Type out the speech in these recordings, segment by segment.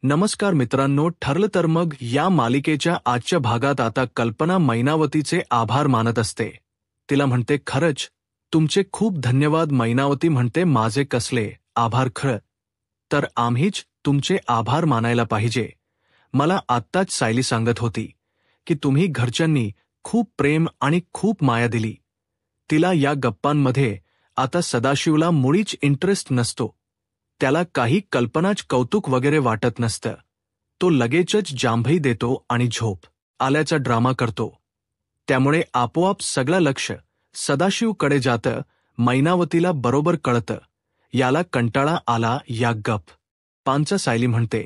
नमस्कार मित्रांनो, ठरलं तर मग या मालिकेच्या आजच्या भागात आता कल्पना मैनावतीचे आभार मानत असते. तिला म्हणते, खरंच तुमचे खूप धन्यवाद. मैनावती म्हणते, माझे कसले आभार, खरं तर आम्हीच तुमचे आभार मानायला पाहिजे. मला आत्ताच सायली सांगत होती की तुम्ही घरच्यांनी खूप प्रेम आणि खूप माया दिली. तिला या गप्पांमध्ये आता सदाशिवला मुळीच इंटरेस्ट नसतो. त्याला काही कल्पनाच कौतुक वगैरे वाटत नसतं. तो लगेचच जांभई देतो आणि झोप आल्याचा ड्रामा करतो. त्यामुळे आपोआप सगळं लक्ष सदाशिवकडे जातं. मैनावतीला बरोबर कळतं याला कंटाळा आला या गप्पांचा. सायली म्हणते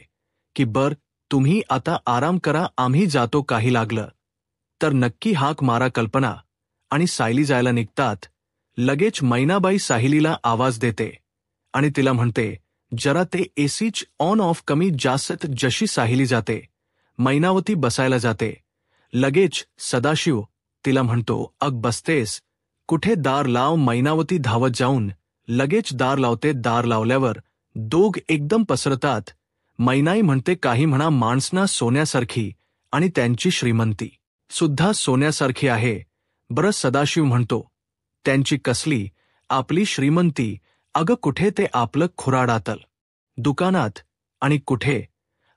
की तुम्ही आता आराम करा, आम्ही जातो, काही लागलं तर नक्की हाक मारा. कल्पना आणि सायली जायला निघतात. लगेच मैनाबाई सायलीला आवाज देते आणि तिला म्हणते, जरा ते एसीच ऑन ऑफ कमी जास्त. जशी सायली जाते, मैनावती बसायला जाते. लगेच सदाशिव तिला म्हणतो, अग बसतेस कुठे, दार लाव. मैनावती धावत जाऊन लगेच दार लावते. दार लावल्यावर दोघ एकदम पसरतात. मैनाई म्हणते, काही म्हणा, माणसना सोन्यासारखी आणि त्यांची श्रीमंती सुद्धा सोन्यासारखी आहे. बरं, सदाशिव म्हणतो, त्यांची कसली आपली श्रीमंती? अगं कुठे ते आपलं खुराडातल दुकानात, आणि कुठे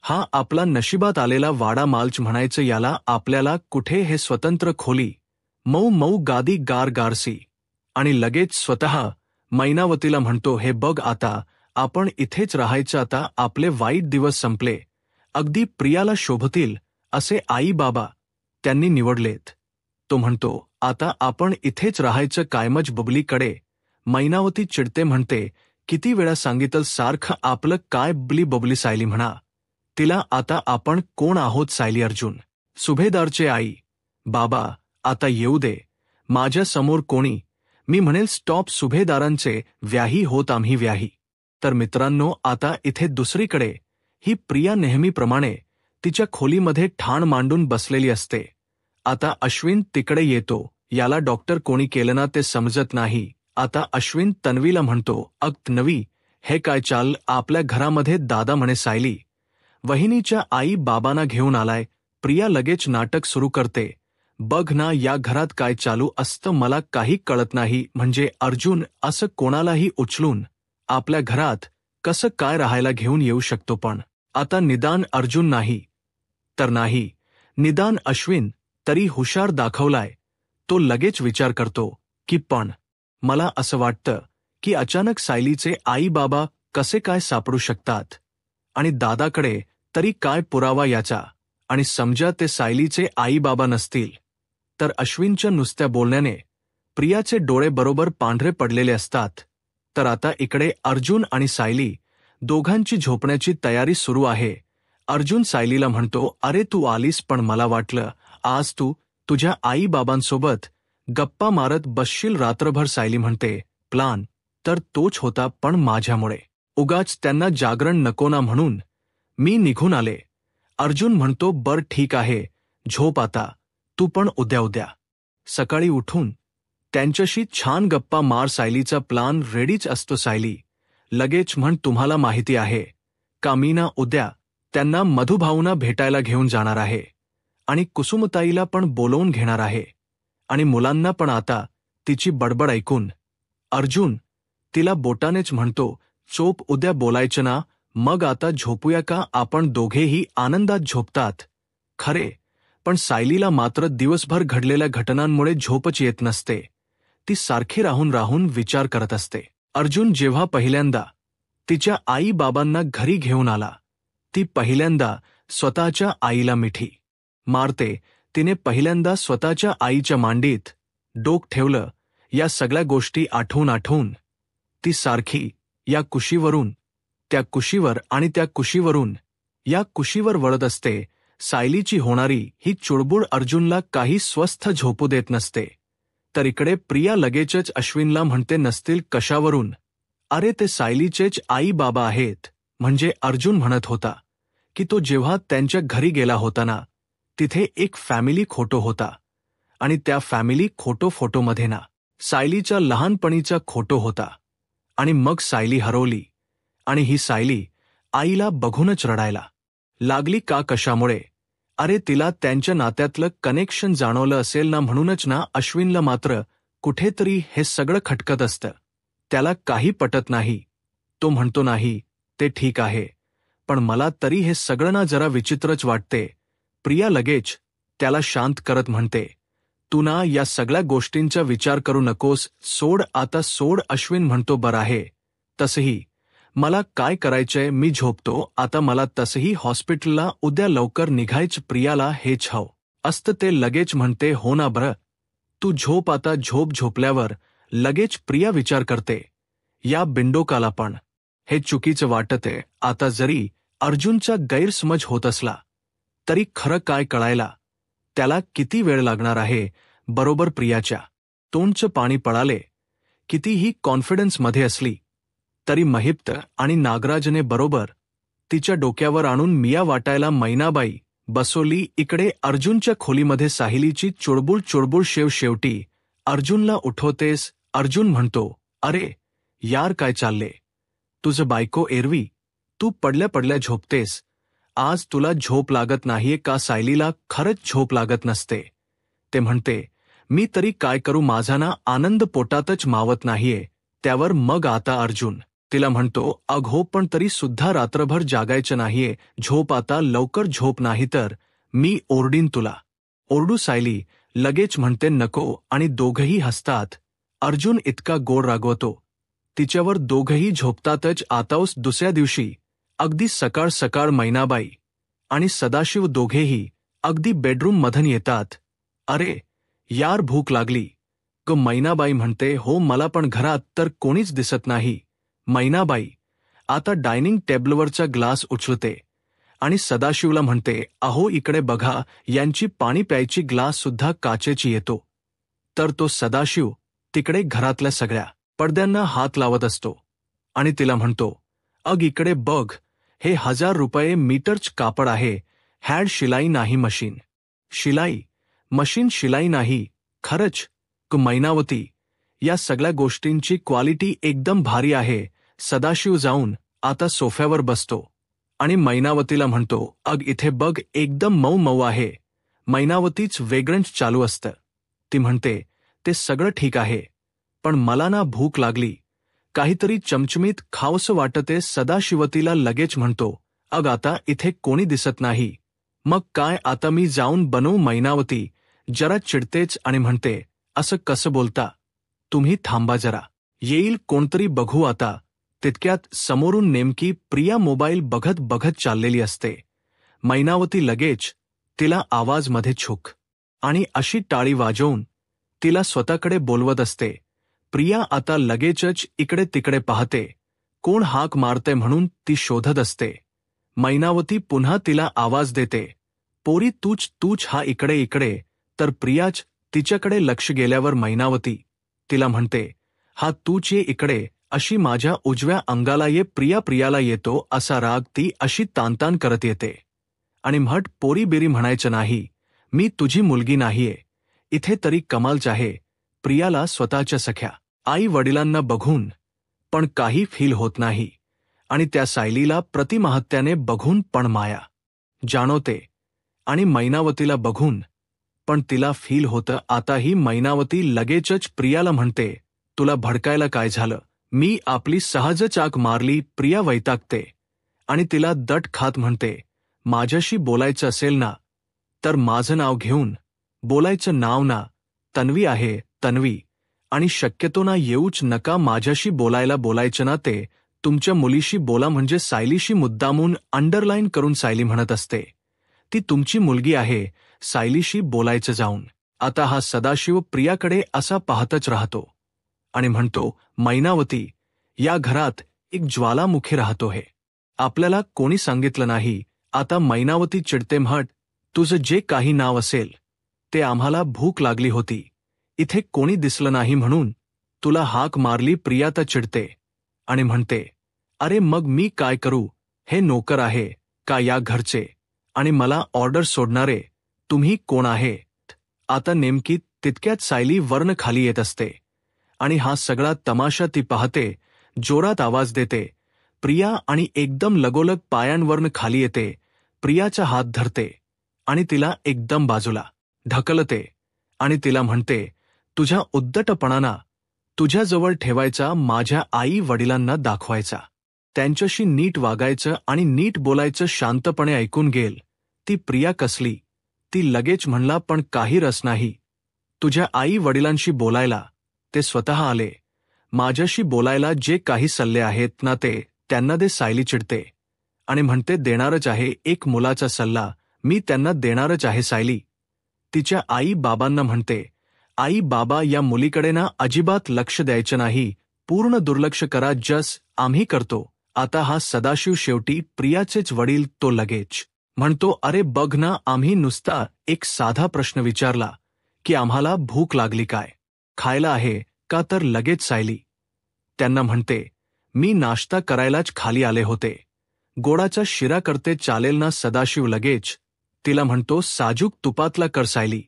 हा आपला नशिबात आलेला वाडा मालच म्हणायचं याला आपल्याला. कुठे हे स्वतंत्र खोली, मऊ मऊ गादी, गार गारसी. आणि लगेच स्वतः मैनावतीला म्हणतो, हे बघ, आता आपण इथेच राहायचं. आता आपले वाईट दिवस संपले. अगदी प्रियाला शोभतील असे आई बाबा त्यांनी निवडलेत. तो म्हणतो, आता आपण इथेच राहायचं कायमच. बबलीकडे मैनावती चिडते, म्हणते, किती वेळा सांगितलं सारखं आपलं काय बबली बबली. सायली म्हणा तिला, आता आपण कोण आहोत? सायली, अर्जुन सुभेदारचे आई बाबा. आता येऊ दे माझ्या समोर कोणी. मी म्हणेल स्टॉप. सुभेदारांचे व्याही होत आम्ही व्याही. तर मित्रांनो, आता इथे दुसरीकडे ही प्रिया नेहमीप्रमाणे तिच्या खोलीमध्ये ठाण मांडून बसलेली असते. आता अश्विन तिकडे येतो. याला डॉक्टर कोणी केलं ना ते समजत नाही. आता अश्विन तन्वीला म्हणतो, अग तन्वी, हे काय चाल आपल्या घरामध्ये? दादा म्हणे, सायली वहिनीच्या आई बाबांना घेऊन आलाय. प्रिया लगेच नाटक सुरू करते, बघ ना या घरात काय चालू असतं, मला काही कळत नाही. म्हणजे अर्जुन असं कोणालाही उचलून आपल्या घरात कसं काय राहायला घेऊन येऊ शकतो? पण आता निदान अर्जुन नाही तर नाही, निदान अश्विन तरी हुशार दाखवलाय. तो लगेच विचार करतो की पण मला असं वाटतं की अचानक सायलीचे आई बाबा कसे काय सापडू शकतात, आणि दादाकडे तरी काय पुरावा याचा? आणि समजा ते सायलीचे आई बाबा नसतील तर? अश्विनच्या नुसत्या बोलण्याने प्रियाचे डोळे बरोबर पांढरे पडलेले असतात. तर आता इकडे अर्जुन आणि सायली दोघांची झोपण्याची तयारी सुरू आहे. अर्जुन सायलीला म्हणतो, अरे तू आलीस, पण मला वाटलं आज तू तुझ्या आई बाबांसोबत गप्पा मारत बसशील रात्रभर. सायली म्हणते, प्लान तर तोच होता, पण माझ्यामुळे उगाच त्यांना जागरण नको ना, म्हणून मी निघून आले. अर्जुन म्हणतो, बर ठीक आहे, झोप आता तू, पण उद्या सकाळी उठून त्यांच्याशी छान गप्पा मार. सायलीचा प्लान रेडीच असतो. सायली लगेच म्हण, तुम्हाला माहिती आहे का, मी ना उद्या त्यांना मधुभाऊंना भेटायला घेऊन जाणार आहे आणि कुसुमताईला पण बोलवून घेणार आहे आणि मुलांना पण. आता तिची बडबड ऐकून अर्जुन तिला बोटानेच म्हणतो, चोप, उद्या बोलायचं ना, मग आता झोपूया का आपण दोघेही? आनंदात झोपतात खरे, पण सायलीला मात्र दिवसभर घडलेल्या घटनांमुळे झोपच येत नसते. ती सारखी राहून राहून विचार करत असते. अर्जुन जेव्हा पहिल्यांदा तिच्या आई बाबांना घरी घेऊन आला, ती पहिल्यांदा स्वतःच्या आईला मिठी मारते. तिने पहिल्यांदा स्वतःच्या आईच्या मांडीत डोक ठेवलं. या सगळ्या गोष्टी आठवून ती सारखी या कुशीवरून त्या कुशीवर आणि त्या कुशीवरून या कुशीवर वळत असते. सायलीची होणारी ही चुळबुळ अर्जुनला काही स्वस्थ झोपू देत नसते. तर इकडे प्रिया लगेचच अश्विनला म्हणते, नसतील कशावरून? अरे ते सायलीचेच आई बाबा आहेत. म्हणजे अर्जुन म्हणत होता की तो जेव्हा त्यांच्या घरी गेला होता ना, तिथे एक फॅमिली फोटो होता आणि त्या फॅमिली फोटोमध्ये ना सायलीच्या लहानपणीचा फोटो होता. आणि मग सायली हरवली आणि ही सायली आईला बघूनच रडायला लागली का कशामुळे? अरे तिला त्यांच्या नात्यातलं कनेक्शन जाणवलं असेल ना, म्हणूनच ना. अश्विनला मात्र कुठेतरी हे सगळं खटकत असतं. त्याला काही पटत नाही. तो म्हणतो नाही ते ठीक आहे, पण मला तरी हे सगळं ना जरा विचित्रच वाटते. प्रिया लगेच त्याला शांत करत म्हणते, तू ना या सगळ्या गोष्टींचा विचार करू नकोस, सोड आता सोड. अश्विन म्हणतो बरं आहे, तसंही मला काय करायचंय, मी झोपतो आता, मला तसंही हॉस्पिटलला उद्या लवकर निघायचं. प्रियाला हेच हवं असतं. ते लगेच म्हणते हो ना बरं, तू झोप आता. झोपल्यावर लगेच प्रिया विचार करते, या बिंडोकाला पण हे चुकीचं वाटतंय. आता जरी अर्जुनचा गैरसमज होत असला तरी खरं काय कळायला त्याला किती वेळ लागणार आहे. बरोबर प्रियाच्या तोंडचं पाणी पळाले. कितीही कॉन्फिडन्समध्ये असली तरी महिप्त आणि नागराजने बरोबर तिच्या डोक्यावर आणून मिया वाटायला मैनाबाई बसवली. इकडे अर्जुनच्या खोलीमध्ये साहिलीची चुळबुळ. शेवटी अर्जुनला उठवतेस. अर्जुन म्हणतो, अरे यार काय चालले तुझं? बायको एरवी तू पडल्या पडल्या झोपतेस, आज तुला झोप लागत नाहीये का? सायलीला खरंच झोप लागत नसते. ते म्हणते, मी तरी काय करू, माझा ना आनंद पोटातच मावत नाहीये. त्यावर मग आता अर्जुन तिला म्हणतो, अग हो, पण तरी सुद्धा रात्रभर जागायचं नाहीये, झोप आता लवकर झोप, नाही तर मी ओरडीन तुला. ओरडू? सायली लगेच म्हणते नको, आणि दोघंही हसतात. अर्जुन इतका गोड रागवतो तिच्यावर, दोघंही झोपतातच. आताच दुसऱ्या दिवशी अगदी सकाळ सकाळ मैनाबाई आणि सदाशिव दोघेही अगदी बेडरूम मधून येतात. अरे यार भूक लागली ग. मैनाबाई म्हणते, हो मला पण, घरात तर कोणीच दिसत नाही. मैनाबाई आता डायनिंग टेबलवरचा ग्लास उचलते आणि सदाशिवला म्हणते, अहो इकडे बघा, यांची पाणी प्यायची ग्लास सुद्धा काचेची येतो. तर तो सदाशिव तिकडे घरातल्या सगळ्या पडद्यांना हात लावत असतो आणि तिला म्हणतो, अग इकडे बघ, हे 1000 रुपये मीटरच कापड आहे. हॅड शिलाई नाही मशीन. शिलाई मशीन शिलाई नाही. खरंच मैनावती, या सगळ्या गोष्टींची क्वालिटी एकदम भारी आहे. सदाशिव जाऊन आता सोफ्यावर बसतो आणि मैनावतीला म्हणतो, अग इथे बघ, एकदम मऊ मऊ आहे. मैनावतीच वेगळंच चालू असतं. ती म्हणते, ते सगळं ठीक आहे, पण मला ना भूक लागली, काहीतरी चमचमीत खावंसं वाटते. सदाशिवतीला लगेच म्हणतो, अग आता इथे कोणी दिसत नाही, मग काय आता मी जाऊन बनवू? मैनावती जरा चिडतेच आणि म्हणते, असं कसं बोलता तुम्ही, थांबा जरा, येईल कोणतरी बघू आता. तितक्यात समोरून नेमकी प्रिया मोबाईल बघत बघत चाललेली असते. मैनावती लगेच तिला आवाजमध्ये छूक आणि अशी टाळी वाजवून तिला स्वतःकडे बोलवत असते. प्रिया आता लगेचच इकडे तिकडे पाहते, कोण हाक मारते म्हणून ती शोधत असते. मैनावती पुन्हा तिला आवाज देते, पोरी तूच हा इकडे. तर प्रियाच तिच्याकडे लक्ष गेल्यावर मैनावती तिला म्हणते, हा तूच ये इकडे, अशी माझ्या उजव्या अंगाला ये. प्रियाला येतो असा राग ती अशी ताणताण करत येते आणि म्हट, पोरी बिरी म्हणायचं नाही, मी तुझी मुलगी नाहीये. इथे तरी कमालच आहे. प्रियाला स्वतःच्या सख्या आई वडिलांना बघून पण काही फील होत नाही आणि त्या सायलीला प्रतिमाहत्याने बघून पण माया जाणवते आणि मैनावतीला बघून पण तिला फील होतं. आता ही मैनावती लगेचच प्रियाला म्हणते, तुला भडकायला काय झालं? मी आपली सहजच आग मारली. प्रिया वैतागते आणि तिला दट खात म्हणते, माझ्याशी बोलायचं असेल ना तर माझं नाव घेऊन बोलायचं, नाव ना तन्वी आहे, तन्वी, आणि शक्यतो ना येऊच नका माझ्याशी बोलायचं ना ते तुमच्या मुलीशी बोला. म्हणजे सायलीशी मुद्दामून अंडरलाईन करून सायली म्हणत असते, ती तुमची मुलगी आहे, सायलीशी बोलायचं जाऊन. आता हा सदाशिव प्रियाकडे असा पाहतच राहतो आणि म्हणतो, मैनावती, या घरात एक ज्वालामुखी राहतो हे आपल्याला कोणी सांगितलं नाही. आता मैनावती चिडते, म्हट, तुझं जे काही नाव असेल ते, आम्हाला भूक लागली होती, इथे कोणी दिसलं नाही म्हणून तुला हाक मारली. प्रिया तर चिडते आणि म्हणते, अरे मग मी काय करू? हे नोकर आहे का या घरचे आणि मला ऑर्डर सोडणारे? तुम्ही कोण आहेत? आता नेमकी तितक्यात सायली वर्ण खाली येत असते आणि हा सगळा तमाशा ती पाहते. जोरात आवाज देते प्रिया आणि एकदम लगोलग पायांवरनं खाली येते. प्रियाचा हात धरते आणि तिला एकदम बाजूला ढकलते आणि तिला म्हणते, तुझ्या उद्धटपणाना तुझ्याजवळ ठेवायचा, माझ्या आई वडिलांना दाखवायचा, त्यांच्याशी नीट वागायचं आणि नीट बोलायचं. शांतपणे ऐकून गेल. ती प्रिया कसली. ती लगेच म्हणला, पण काही रस नाही तुझ्या आई वडिलांशी बोलायला. ते स्वतः आले माझ्याशी बोलायला. जे काही सल्ले आहेत ना ते त्यांना दे. सायली चिडते आणि म्हणते, देणारच आहे एक मुलाचा सल्ला मी त्यांना देणारच आहे. सायली तिच्या आई बाबांना म्हणते, आई बाबा या मुलीकडे ना अजिबात लक्ष द्यायचं नाही, पूर्ण दुर्लक्ष करा, जस आम्ही करतो. आता हा सदाशिव शेवटी प्रियाचेच वडील. तो लगेच म्हणतो, अरे बघ ना, आम्ही नुसता एक साधा प्रश्न विचारला की आम्हाला भूक लागली काय, खायला आहे का, तर लगेच सायली त्यांना म्हणते, मी नाश्ता करायलाच खाली आले होते, गोडाचा शिरा करते चालेल ना. सदाशिव लगेच तिला म्हणतो, साजूक तुपातला कर. सायली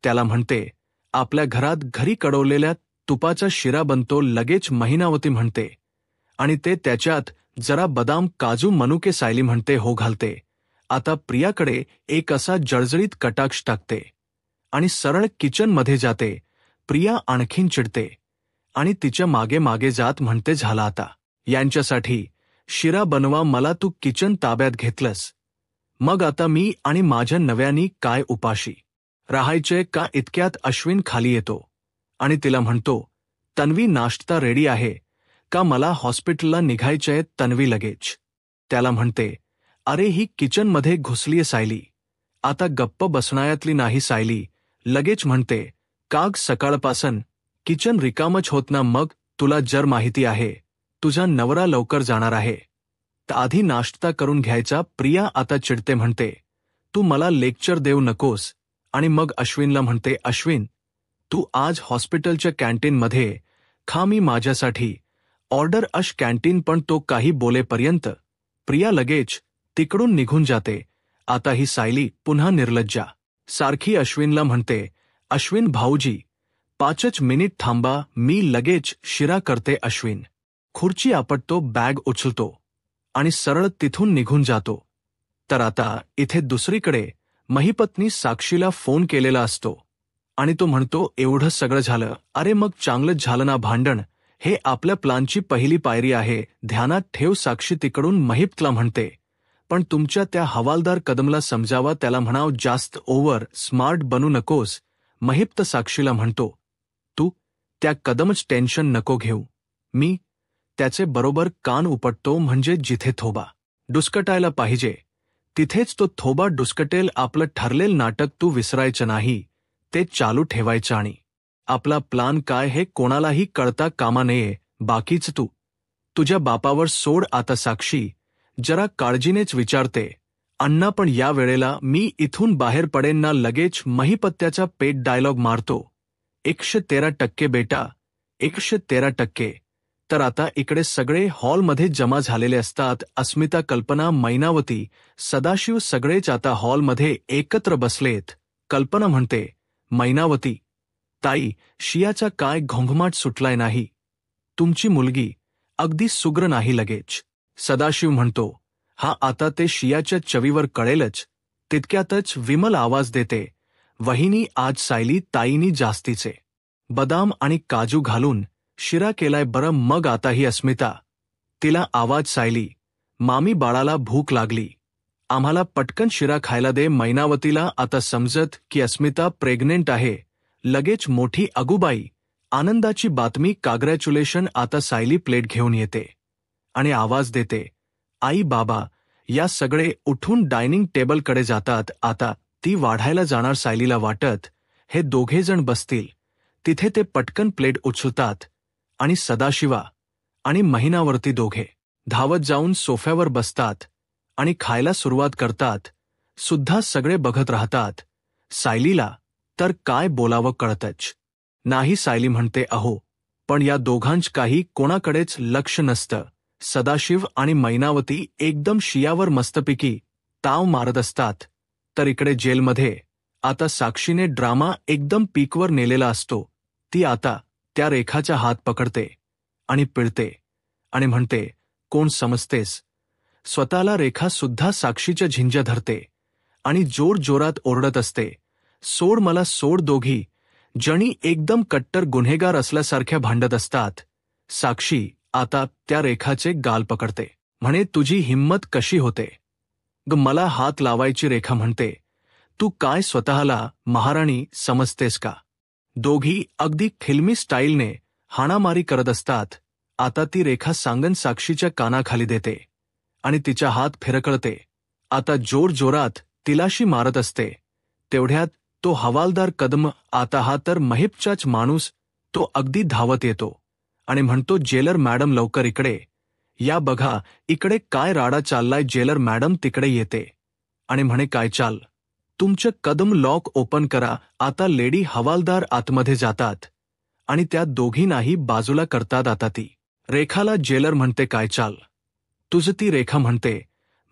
त्याला म्हणते, आपल्या घरात घरी कडवलेल्या तुपाचा शिरा बनतो. लगेच महिनावती म्हणते, आणि ते त्याच्यात जरा बदाम काजू मनुके. सायली म्हणते, हो घालते. आता प्रियाकडे एक असा जळजळीत कटाक्ष टाकते आणि सरळ किचनमध्ये जाते. प्रिया आणखीन चिडते आणि तिच्या मागे मागे जात म्हणते, झाला आता, यांच्यासाठी शिरा बनवा, मला तू किचन ताब्यात घेतलंस, मग आता मी आणि माझ्या नव्यानी काय उपाशी राहायचे का. इतक्यात अश्विन खाली येतो आणि तिला म्हणतो, तन्वी नाश्ता रेडी आहे का, मला हॉस्पिटलला निघायचंय. तन्वी लगेच त्याला म्हणते, अरे ही किचनमध्ये घुसलीये. सायली आता गप्प बसण्यातली नाही. सायली लगेच म्हणते, काग सकाळपासून किचन रिकामच होत ना, मग तुला जर माहिती आहे तुझा नवरा लवकर जाणार आहे तर आधी नाश्ता करून घ्यायचा. प्रिया आता चिडते, म्हणते, तू मला लेक्चर देऊ नकोस. आणि मग अश्विनला म्हणते, अश्विन तू आज हॉस्पिटलच्या कॅन्टीनमध्ये खा, मी माझ्यासाठी ऑर्डर अश कॅन्टीन. पण तो काही बोलेपर्यंत प्रिया लगेच तिकडून निघून जाते. आता ही सायली पुन्हा निर्लज्जा सारखी अश्विनला म्हणते, अश्विन भाऊजी 5 मिनिट थांबा, मी लगेच शिरा करते. अश्विन खुर्ची आपटतो, बॅग उचलतो आणि सरळ तिथून निघून जातो. तर आता इथे दुसरीकडे महिपत्नी साक्षीला फोन केलेला असतो आणि तो म्हणतो, एवढं सगळं झालं, अरे मग चांगलंच झालं ना भांडण, हे आपल्या प्लानची पहिली पायरी आहे, ध्यानात ठेव. साक्षी तिकडून महिपतला म्हणते, पण तुमच्या त्या हवालदार कदमला समजावा, त्याला म्हणाव जास्त ओव्हर स्मार्ट बनू नकोस. महिप्त साक्षीला म्हणतो, तू त्या कदमच टेन्शन नको घेऊ, मी त्याचे बरोबर कान उपटतो, म्हणजे जिथे थोबा डुसकटायला पाहिजे तिथेच तो थोबा डुसकटेल. आपलं ठरलेलं नाटक तू विसरायचं नाही, ते चालू ठेवायचं आणि आपला प्लान काय हे कोणालाही कळता कामा नये. बाकीच तू तुझ्या बापावर सोड. आता साक्षी जरा काळजीनेच विचारते, अण्णा पण या वेळेला मी इथून बाहेर पडेन ना. लगेच महिपत्याचा पेट डायलॉग मारतो, 113% बेटा, 113%. तर आता इकडे सगळे हॉलमध्ये जमा झालेले असतात. अस्मिता, कल्पना, मैनावती, सदाशिव सगळेच आता हॉलमध्ये एकत्र बसलेत. कल्पना म्हणते, मैनावती ताई, शियाचा काय घोंघमाट सुटलाय नाही, तुमची मुलगी अगदी सुग्र नाही. लगेच सदाशिव म्हणतो, हा आता ते शियाच्या चवीवर कळेलच. तितक्यातच विमल आवाज देते, वहिनी आज सायली ताईनी जास्तीचे बदाम आणि काजू घालून शिरा केलाय बरं. मग आता ही अस्मिता, तिला आवाज, सायली मामी बाळाला भूक लागली, आम्हाला पटकन शिरा खायला दे. मैनावतीला आता समजत की अस्मिता प्रेग्नेंट आहे. लगेच मोठी अगुबाई आनंदाची बातमी, काँग्रॅच्युलेशन. आता सायली प्लेट घेऊन येते आणि आवाज देते, आई बाबा या. सगळे उठून डायनिंग टेबलकडे जातात. आता ती वाढायला जाणार. सायलीला वाटत हे दोघेजण बसतील तिथे. ते पटकन प्लेट उचलतात आणि सदाशिवा आणि महिनावरती दोघे धावत जाऊन सोफ्यावर बसतात आणि खायला सुरुवात करतात. सुद्धा सगळे बघत राहतात. सायलीला तर काय बोलावं कळतच नाही. सायली म्हणते, अहो पण या दोघांच काही कोणाकडेच लक्ष नसतं. सदाशिव आणि मैनावती एकदम शियावर मस्तपैकी ताव मारत असतात. तर इकडे जेलमध्ये आता साक्षीने ड्रामा एकदम पीकवर नेलेला असतो. ती आता त्या रेखाचा हात पकडते आणि पिळते आणि म्हणते, कोण समजतेस. स्वतःला रेखा सुद्धा साक्षीच्या झिंज्या धरते आणि जोर जोरात ओरडत असते, सोड मला सोड. दोघी जणी एकदम कट्टर गुन्हेगार असल्यासारख्या भांडत असतात. साक्षी आता त्या रेखाचे गाल पकडते, म्हणे तुझी हिंमत कशी होते ग मला हात लावायची. रेखा म्हणते, तू काय स्वतःला महाराणी समजतेस का? दोघी अगदी फिल्मी स्टाईलने हाणामारी करत असतात. आता ती रेखा सांगण साक्षीच्या कानाखाली देते आणि तिचा हात फिरकळते. आता जोर जोरात तिलाशी मारत असते. तेवढ्यात तो हवालदार कदम, आता हा तर महिपचाच माणूस, तो अगदी धावत येतो आणि म्हणतो, जेलर मॅडम लवकर इकडे या, बघा इकडे काय राडा चाललाय. जेलर मॅडम तिकडे येते आणि म्हणे, काय चाल? तुमचं कदम लॉक ओपन करा. आता लेडी हवालदार आतमध्ये जातात आणि त्या दोघींनाही बाजूला करतात. आता ती रेखाला जेलर म्हणते, काय चाल तुझं? ती रेखा म्हणते,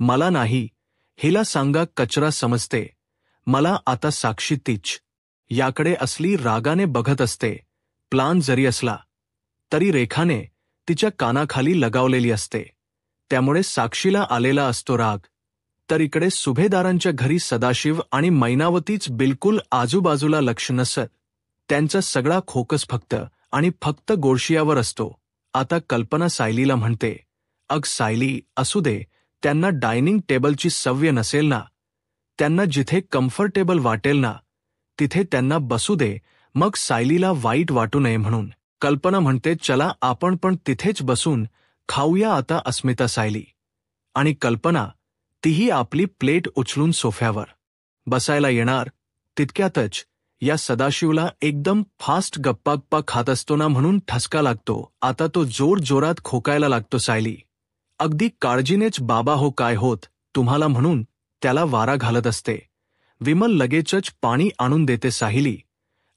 मला नाही, हिला सांगा कचरा समजते मला. आता साक्षी तीच याकडे असली रागाने बघत असते. प्लान जरी असला तरी रेखाने तिच्या कानाखाली लगावलेली असते, त्यामुळे साक्षीला आलेला असतो राग. तर इकडे सुभेदारांच्या घरी सदाशिव आणि मैनावतीच बिलकुल आजूबाजूला लक्ष नसत. त्यांचा सगळा फोकस फक्त गोडशियावर असतो. आता कल्पना सायलीला म्हणते, अग सायली, असू दे, त्यांना डायनिंग टेबलची सवय नसेल ना, त्यांना जिथे कम्फर्टेबल वाटेल ना तिथे त्यांना बसू दे. मग सायलीला वाईट वाटू नये म्हणून कल्पना म्हणते, चला आपण पण तिथेच बसून खाऊया आता. अस्मिता, सायली आणि कल्पना तीही आपली प्लेट उचलून सोफ्यावर बसायला येणार तितक्यातच या सदाशिवला एकदम फास्ट गप्पा खात असतो ना म्हणून ठसका लागतो. आता तो जोर जोरात खोकायला लागतो. सायली अगदी काळजीनेच, बाबा हो काय होत तुम्हाला म्हणून त्याला वारा घालत असते. विमल लगेचच पाणी आणून देते. सायली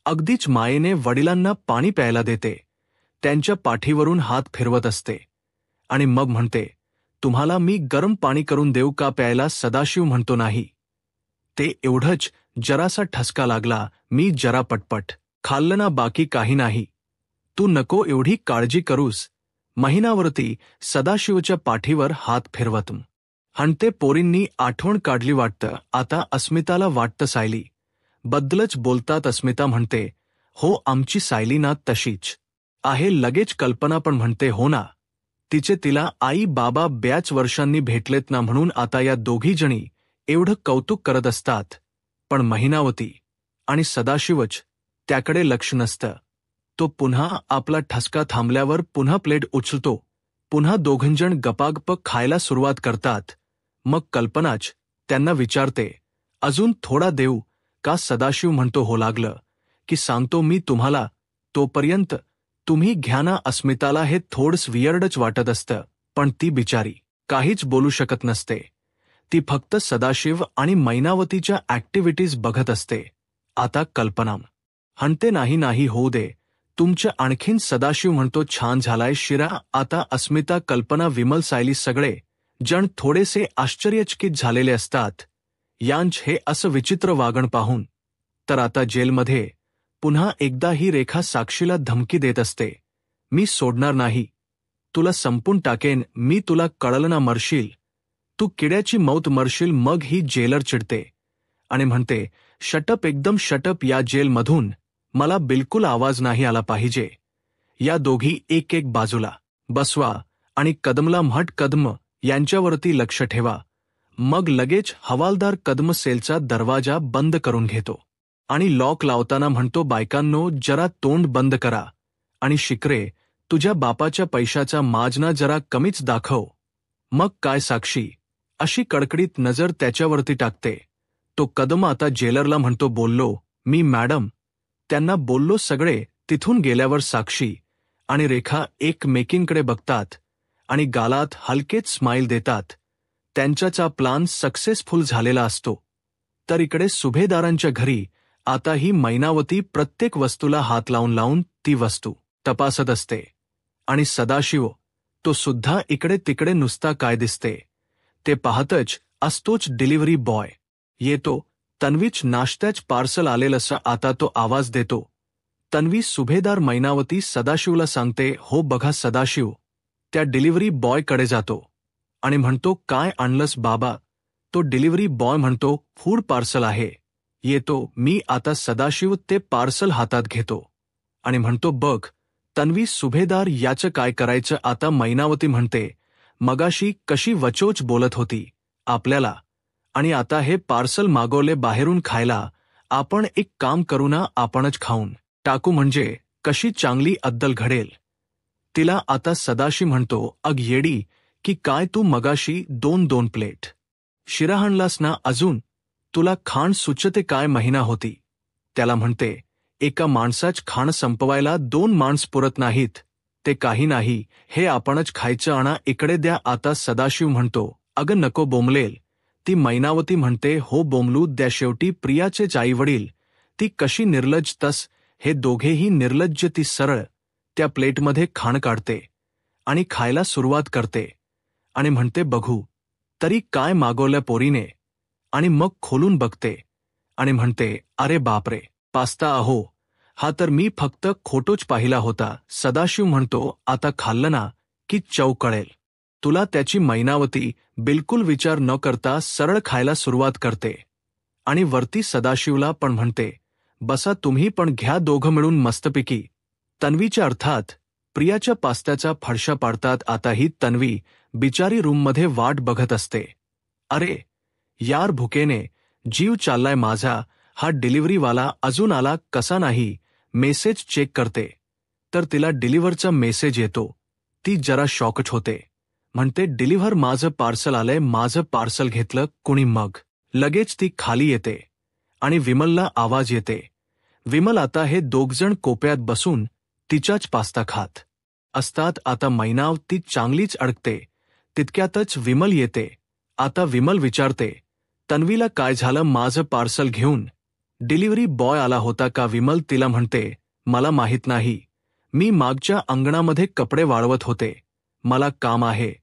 अगदीच मायेने वडिलांना पाणी प्यायला देते. त्यांच्या पाठीवरून हात फिरवत असते आणि मग म्हणते, तुम्हाला मी गरम पाणी करून देऊ का प्यायला? सदाशिव म्हणतो, नाही. ते एवढंच, जरासा ठसका लागला, मी जरा पटपट खाल्लं ना, बाकी काही नाही. तू नको एवढी काळजी करूस. महिनावरती सदाशिवच्या पाठीवर हात फिरवत हणते, पोरींनी आठवण काढली वाटतं. आता अस्मिताला वाटतं सायली बद्दलच बोलतात. अस्मिता म्हणते, हो आमची सायली ना तशीच आहे. लगेच कल्पना पण म्हणते, हो ना, तिचे तिला आई बाबा बऱ्याच वर्षांनी भेटलेत ना म्हणून. आता या दोघी जणी एवढं कौतुक करत असतात, पण महिनावती आणि सदाशिवच त्याकडे लक्ष नसतं. तो पुन्हा आपला ठसका थांबल्यावर पुन्हा प्लेट उचलतो. पुन्हा दोघंजण गपागप खायला सुरुवात करतात. मग कल्पनाच त्यांना विचारते, अजून थोडा देऊ का? सदाशिव म्हणतो, हो, लागलं की सांगतो मी तुम्हाला, तोपर्यंत तुम्ही घ्या ना. अस्मिताला हे थोडंस वियर्डच वाटत असतं, पण ती बिचारी काहीच बोलू शकत नसते. ती फक्त सदाशिव आणि मैनावतीच्या ऍक्टिव्हिटीज बघत असते. आता कल्पना हणते, नाही नाही, होऊ दे तुमचं आणखीन. सदाशिव म्हणतो, छान झालाय शिरा. आता अस्मिता, कल्पना, विमल, सायली सगळे जण थोडेसे आश्चर्यचकित झालेले असतात. यांच हे असं विचित्र वागण पाहून. तर आता जेलमध्ये पुन्हा एकदा ही रेखा साक्षीला धमकी देत असते, मी सोडणार नाही, तुला संपून टाकेन मी, तुला कळलं ना, मरशील तू, किड्याची मौत मरशील. मग ही जेलर चिडते आणि म्हणते, शटअप, एकदम शटअप. या जेलमधून मला बिलकुल आवाज नाही आला पाहिजे. या दोघी एक एक बाजूला बसवा आणि कदमला म्हट, कदम यांच्यावरती लक्ष ठेवा. मग लगेच हवालदार कदम सेलचा दरवाजा बंद करून घेतो आणि लॉक लावताना म्हणतो, बायकांनो जरा तोंड बंद करा आणि शिकरे, तुझ्या बापाच्या पैशाचा माजना जरा कमीच दाखव. मग काय? साक्षी अशी कडकडीत नजर त्याच्यावरती टाकते. तो कदम आता जेलरला म्हणतो, बोललो मी मॅडम, त्यांना बोललो. सगळे तिथून गेल्यावर साक्षी आणि रेखा एकमेकींकडे बघतात आणि गालात हलकेच स्माईल देतात. त्यांच्याचा प्लान सक्सेसफुल झालेला असतो. तर इकडे सुभेदारांच्या घरी आता ही मैनावती प्रत्येक वस्तूला हात लावून लावून ती वस्तू तपासत असते. आणि सदाशिव, तो सुद्धा इकडे तिकडे नुसता काय दिसते ते पाहतच असतोच. डिलिव्हरी बॉय येतो. तन्वीच नाश्त्याच पार्सल आलेलंसं. आता तो आवाज देतो. तन्वी, सुभेदार. मैनावती सदाशिवला सांगते, हो बघा. सदाशिव त्या डिलिव्हरी बॉयकडे जातो आणि म्हणतो, काय आणलंस बाबा? तो डिलिव्हरी बॉय म्हणतो, फूड पार्सल आहे. येतो. मी आता सदाशिव ते पार्सल हातात घेतो आणि म्हणतो, बघ तन्वी सुभेदार, याचं काय करायचं आता? मैनावती म्हणते, मगाशी कशी वचोच बोलत होती आपल्याला, आणि आता हे पार्सल मागवले बाहेरून खायला. आपण एक काम करू ना, आपणच खाऊन टाकू, म्हणजे कशी चांगली अद्दल घडेल. तिला आता सदाशिव म्हणतो, अग येडी की काय तू मगाशी 2 प्लेट शिरा आणलास ना अजून? तुला खाण सुचते काय? महिना होती. त्याला म्हणते, एका माणसाच खाण संपवायला 2 माणस पुरत नाहीत. ते काही नाही, हे आपणच खायचं, आणा इकडे द्या आता. सदाशिव म्हणतो, अगं नको बोंबलेल. ती मैनावती म्हणते, हो बोंबलू द्या, शेवटी प्रियाचेच आई वडील. ती कशी निर्लज्ज, तस हे दोघेही निर्लज्ज. ती सरळ त्या प्लेटमध्ये खाण काढते आणि खायला सुरुवात करते आणि म्हणते, बघू तरी काय मागवलं पोरीने. आणि मग खोलून बघते आणि म्हणते, अरे बापरे, पास्ता अहो, हा तर मी फक्त खोटोच पाहिला होता. सदाशिव म्हणतो, आता खाल्लं ना की चव कळेल तुला त्याची. मैनावती बिलकुल विचार न करता सरळ खायला सुरुवात करते आणि वरती सदाशिवला पण म्हणते, बसा तुम्ही पण घ्या, दोघं मिळून मस्तपैकी. तन्वीच्या अर्थात प्रियाच्या पास्त्याचा फडशा पाडतात. आता ही तन्वी बिचारी रूममध्ये वाट बघत असते. अरे यार, भुकेने जीव चाललाय माझा. हा डिलिव्हरीवाला अजून आला कसा नाही? मेसेज चेक करते तर तिला डिलिव्हरचा मेसेज येतो. ती जरा शॉकच होते. म्हणते, डिलिव्हर माझं पार्सल आलंय. माझं पार्सल घेतलं कुणी? मग लगेच ती खाली येते आणि विमलला आवाज येते. विमल आता हे दोघजण कोपऱ्यात बसून तिच्याच पास्ता खात असतात. आता मैनावती चांगलीच अडकते. तितक्यातच विमल येते. आता विमल विचारते, तन्वीला काय झालं? माझं पार्सल घेऊन डिलिव्हरी बॉय आला होता का? विमल तिला म्हणते, मला माहीत नाही, मी मागच्या अंगणामध्ये कपडे वाळवत होते, मला काम आहे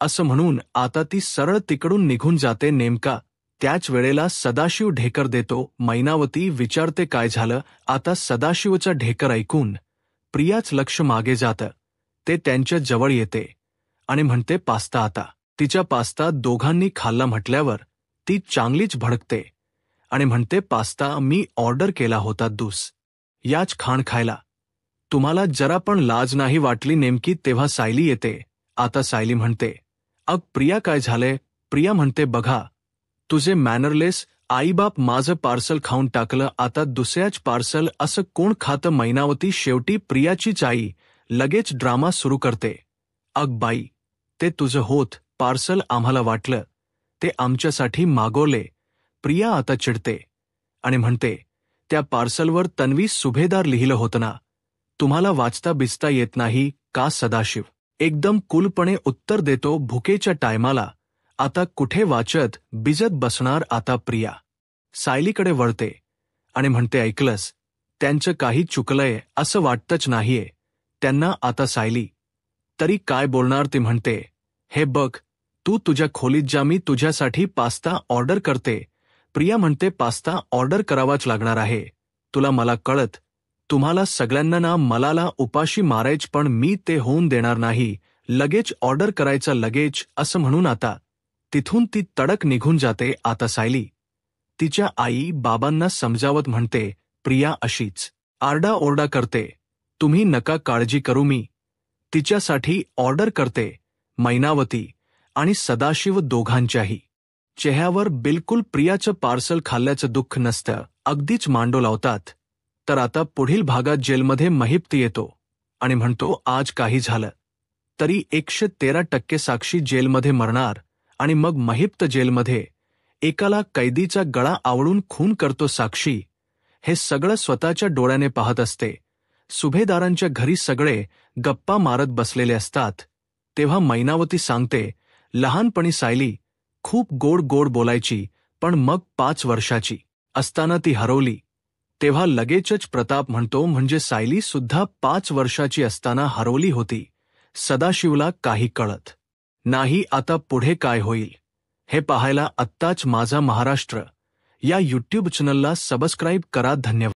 असं म्हणून आता ती सरळ तिकडून निघून जाते. नेमका त्याच वेळेला सदाशिव ढेकर देतो. मैनावती विचारते, काय झालं? आता सदाशिवचा ढेकर ऐकून प्रियाच लक्ष मागे जातं. ते त्यांच्या जवळ येते आणि म्हणते, पास्ता आता. तिच्या पास्ता दोघांनी खाल्ला म्हटल्यावर ती चांगलीच भडकते आणि म्हणते, पास्ता मी ऑर्डर केला होता याच खाण खायला. तुम्हाला जरा पण लाज नाही वाटली? नेमकी तेव्हा सायली येते. आता सायली म्हणते, अग प्रिया काय झालंय? प्रिया म्हणते, बघा तुझे मॅनरलेस आईबाप माझं पार्सल खाऊन टाकलं. आता दुसऱ्याच पार्सल असं कोण खातं? मैनावती शेवटी प्रियाचीच आई लगेच ड्रामा सुरू करते. अग बाई, ते तुझं होत पार्सल, आम्हाला वाटलं ते आमच्यासाठी मागवले. प्रिया आता चिडते आणि म्हणते, त्या पार्सलवर तन्वी सुभेदार लिहिलं होतं ना, तुम्हाला वाचता बिचता येत नाही का? सदाशिव एकदम कूलपणे उत्तर देतो, भुकेच्या टायमाला आता कुठे वाचत बिजत बसणार? आता प्रिया सायलीकडे वळते आणि म्हणते, ऐकलंस, त्यांचं काही चुकलंय असं वाटतच नाहीये त्यांना. आता सायली तरी काय बोलणार? ती म्हणते, हे बघ, तू तुझ्या खोलीत जा, मी तुझ्यासाठी पास्ता ऑर्डर करते. प्रिया म्हणते, पास्ता ऑर्डर करावाच लागणार आहे तुला, मला कळत. तुम्हाला सगळ्यांना ना मलाला उपाशी मारायच, पण मी ते होऊन देणार नाही. लगेच ऑर्डर करायचा लगेच असं म्हणून आता तिथून ती तडक निघून जाते. आता सायली तिच्या आई बाबांना समजावत म्हणते, प्रिया अशीच आरडाओरडा करते, तुम्ही नका काळजी करू, मी तिच्यासाठी ऑर्डर करते. मैनावती आणि सदाशिव दोघांच्याही चेहऱ्यावर बिलकुल प्रियाचं पार्सल खाल्ल्याचं दुःख नसतं, अगदीच मांडो लावतात. तर आता पुढील भागात जेलमध्ये महिप्त येतो आणि म्हणतो, आज काही झालं तरी 113% साक्षी जेलमध्ये मरणार. आणि मग महिप्त जेलमध्ये एकाला कैदीचा गळा आवळून खून करतो साक्षी. हे सगळं स्वतःच्या डोळ्याने पाहत असते. सुभेदारांच्या घरी सगळे गप्पा मारत बसलेले असतात. तेव्हा मैनावती सांगते, लहानपणी सायली खूप गोड गोड बोलायची, पण मग 5 वर्षाची असताना ती हरवली. तेव्हा लगेचच प्रताप म्हणतो, म्हणजे सायली सुद्धा 5 वर्षाची असताना हरवली होती. सदाशिवला काही कळत नाही. आता पुढे काय होईल हे पाहायला आत्ताच माझा महाराष्ट्र या यूट्यूब चॅनलला सबस्क्राईब करा. धन्यवाद.